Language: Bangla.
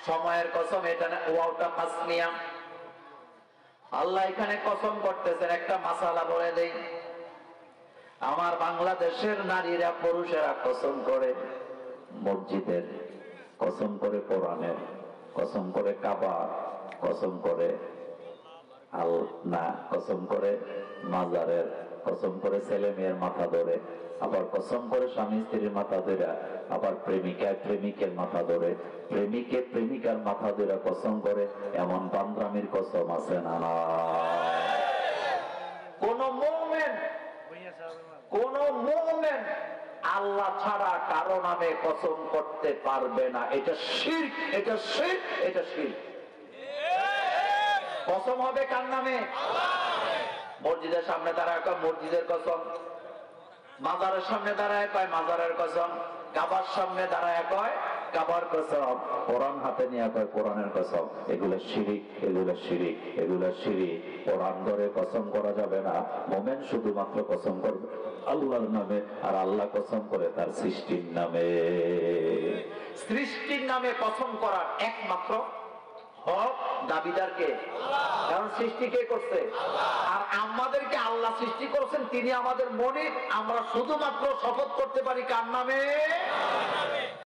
সময়ের কসম, এটা না ওয়াওটা তাসমিয়া। আল্লাহ এখানে কসম করতেছেন। একটা মাসালা বলে দেই, আমার বাংলাদেশের নারীরা পুরুষেরা কসম করে মসজিদের, কসম করে কোরআনের, কসম করে কাবা, কসম করে আল্লাহ, কসম করে মাজারের, কসম করে ছেলে মেয়ের মাথা ধরে, আবার কসম করে স্বামী স্ত্রীর মাথা ধরে, আবার প্রেমিকায় প্রেমিকের মাথা ধরে, প্রেমিকে প্রেমিকার মাথা ধরে কসম করে। এমন বান্দ্রামির কসম আছে না? কোন মুমিন আল্লাহ ছাড়া কারো নামে কসম করতে পারবে না। এটা শিরক, এটা শিরক, এটা শিরক। কসম হবে কার নামে? মসজিদের সামনে দাঁড়ায় কয় মসজিদের কসম, মাজারের সামনে দাঁড়ায় কয় মাজারের কসম, কাবার সামনে দাঁড়ায় কয় কাবার কসম, কোরআন হাতে নিয়ে কয় কোরআনের কসম। এগুলো শিরিক, এগুলো শিরিক, এগুলো শিরিক। কোরআন ধরে কসম করা যাবে না। মুমিন শুধুমাত্র কসম করবে আল্লাহর নামে, আর আল্লাহ কসম করে তার সৃষ্টির নামে। সৃষ্টির নামে কসম করার একমাত্র হক দাবিদারকে, কারণ সৃষ্টি কে করছে? আর আমাদেরকে আল্লাহ সৃষ্টি করেছেন, তিনি আমাদের মনিব। আমরা শুধুমাত্র শপথ করতে পারি কার নামে?